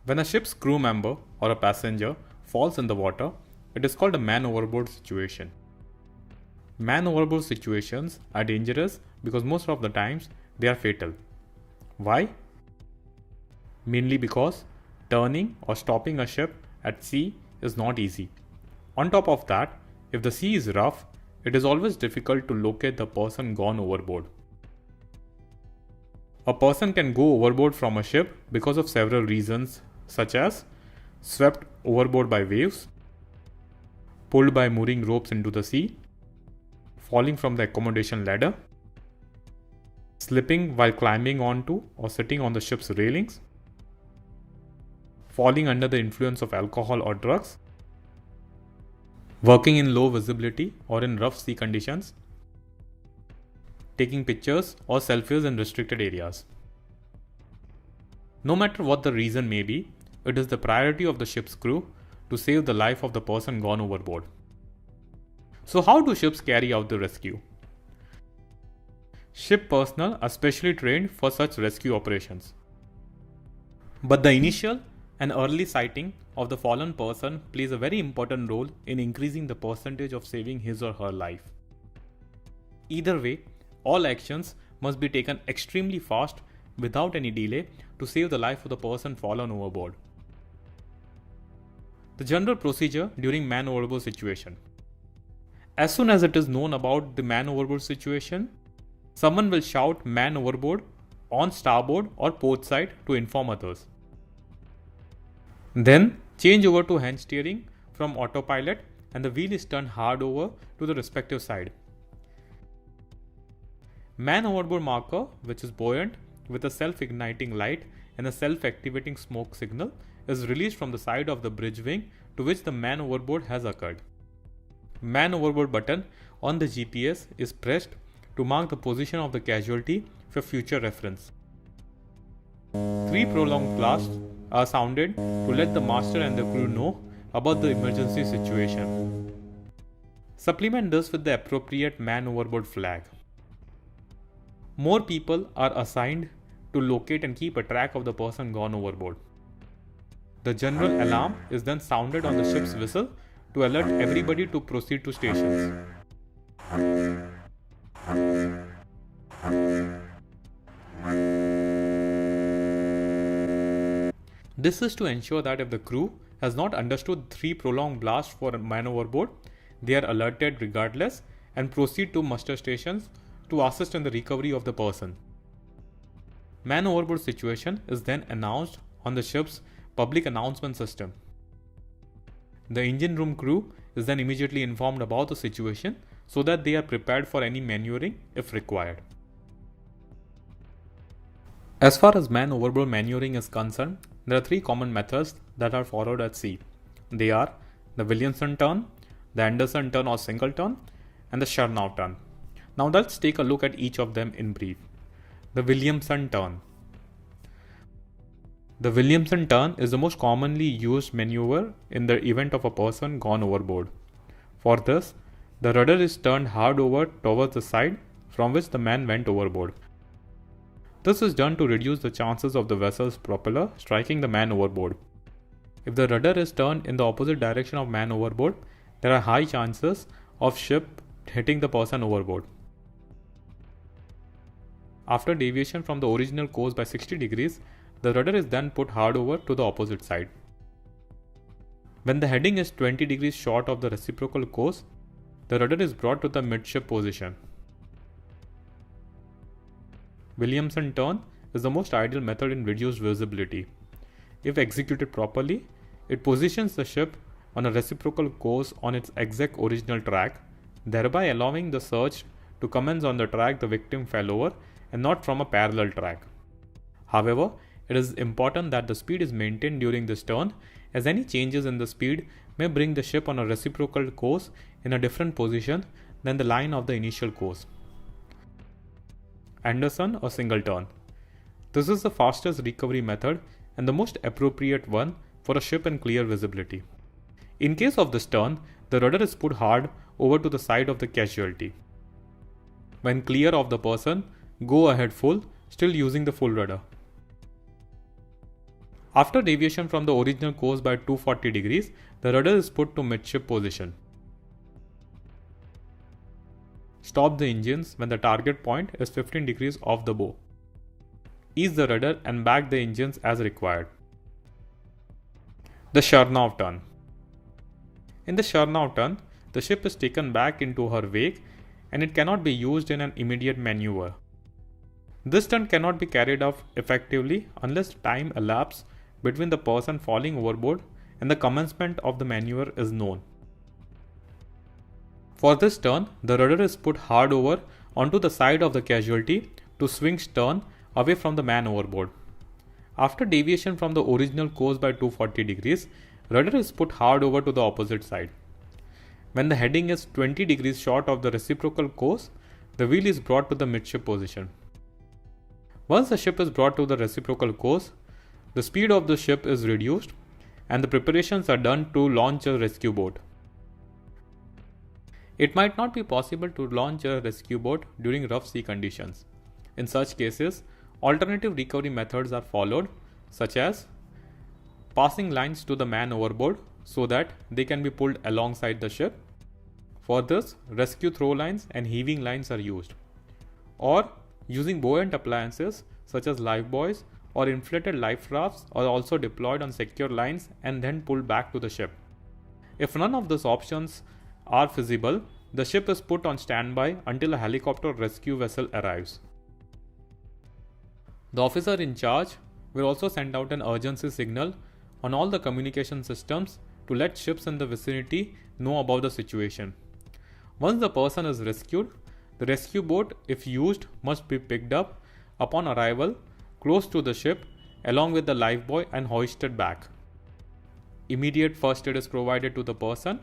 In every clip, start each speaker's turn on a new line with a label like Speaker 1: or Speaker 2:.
Speaker 1: When a ship's crew member or a passenger falls in the water, it is called a man overboard situation. Man overboard situations are dangerous because most of the times they are fatal. Why? Mainly because turning or stopping a ship at sea is not easy. On top of that, if the sea is rough, it is always difficult to locate the person gone overboard. A person can go overboard from a ship because of several reasons, such as swept overboard by waves, pulled by mooring ropes into the sea, falling from the accommodation ladder, slipping while climbing onto or sitting on the ship's railings, falling under the influence of alcohol or drugs, working in low visibility or in rough sea conditions, taking pictures or selfies in restricted areas. No matter what the reason may be, it is the priority of the ship's crew to save the life of the person gone overboard. So how do ships carry out the rescue? Ship personnel are specially trained for such rescue operations. But the initial and early sighting of the fallen person plays a very important role in increasing the percentage of saving his or her life. Either way, all actions must be taken extremely fast without any delay to save the life of the person fallen overboard. The general procedure during man overboard situation. As soon as it is known about the man overboard situation, someone will shout man overboard on starboard or port side to inform others. Then change over to hand steering from autopilot and the wheel is turned hard over to the respective side. Man overboard marker, which is buoyant with a self-igniting light and a self-activating smoke signal, is released from the side of the bridge wing to which the man overboard has occurred. Man overboard button on the GPS is pressed to mark the position of the casualty for future reference. 3 prolonged blasts are sounded to let the master and the crew know about the emergency situation. Supplement this with the appropriate man overboard flag. More people are assigned to locate and keep a track of the person gone overboard. The general alarm is then sounded on the ship's whistle to alert everybody to proceed to stations. This is to ensure that if the crew has not understood 3 prolonged blasts for a man overboard, they are alerted regardless and proceed to muster stations to assist in the recovery of the person. Man overboard situation is then announced on the ship's public announcement system. The engine room crew is then immediately informed about the situation so that they are prepared for any maneuvering if required. As far as man overboard maneuvering is concerned, there are 3 common methods that are followed at sea. They are the Williamson turn, the Anderson turn or single turn, and the Chernow turn. Now let's take a look at each of them in brief. The Williamson turn. The Williamson turn is the most commonly used maneuver in the event of a person gone overboard. For this, the rudder is turned hard over towards the side from which the man went overboard. This is done to reduce the chances of the vessel's propeller striking the man overboard. If the rudder is turned in the opposite direction of man overboard, there are high chances of ship hitting the person overboard. After deviation from the original course by 60 degrees, the rudder is then put hard over to the opposite side. When the heading is 20 degrees short of the reciprocal course, the rudder is brought to the midship position. Williamson turn is the most ideal method in reduced visibility. If executed properly, it positions the ship on a reciprocal course on its exact original track, thereby allowing the search to commence on the track the victim fell over and not from a parallel track. However, it is important that the speed is maintained during this turn, as any changes in the speed may bring the ship on a reciprocal course in a different position than the line of the initial course. Anderson or single turn. This is the fastest recovery method and the most appropriate one for a ship in clear visibility. In case of this turn, the rudder is put hard over to the side of the casualty. When clear of the person, go ahead full, still using the full rudder. After deviation from the original course by 240 degrees, the rudder is put to midship position. Stop the engines when the target point is 15 degrees off the bow. Ease the rudder and back the engines as required. The Chernow turn. In the Chernow turn, the ship is taken back into her wake and it cannot be used in an immediate maneuver. This turn cannot be carried out effectively unless time elapses between the person falling overboard and the commencement of the maneuver is known. For this turn, the rudder is put hard over onto the side of the casualty to swing stern away from the man overboard. After deviation from the original course by 240 degrees, rudder is put hard over to the opposite side. When the heading is 20 degrees short of the reciprocal course, the wheel is brought to the midship position. Once the ship is brought to the reciprocal course, the speed of the ship is reduced and the preparations are done to launch a rescue boat. It might not be possible to launch a rescue boat during rough sea conditions. In such cases, alternative recovery methods are followed, such as passing lines to the man overboard so that they can be pulled alongside the ship. For this, rescue throw lines and heaving lines are used. Or using buoyant appliances such as life buoys or inflated life rafts are also deployed on secure lines and then pulled back to the ship. If none of these options are feasible, the ship is put on standby until a helicopter rescue vessel arrives. The officer in charge will also send out an urgency signal on all the communication systems to let ships in the vicinity know about the situation. Once the person is rescued, the rescue boat, if used, must be picked up upon arrival close to the ship along with the lifebuoy and hoisted back. Immediate first aid is provided to the person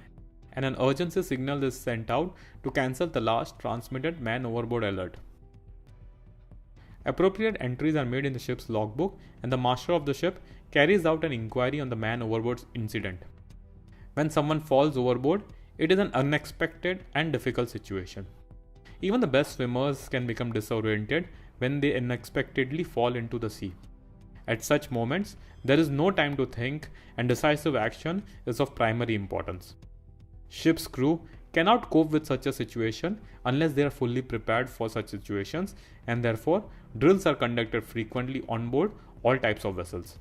Speaker 1: and an urgency signal is sent out to cancel the last transmitted man overboard alert. Appropriate entries are made in the ship's logbook and the master of the ship carries out an inquiry on the man overboard incident. When someone falls overboard, it is an unexpected and difficult situation. Even the best swimmers can become disoriented when they unexpectedly fall into the sea. At such moments, there is no time to think and decisive action is of primary importance. Ship's crew cannot cope with such a situation unless they are fully prepared for such situations, and therefore drills are conducted frequently on board all types of vessels.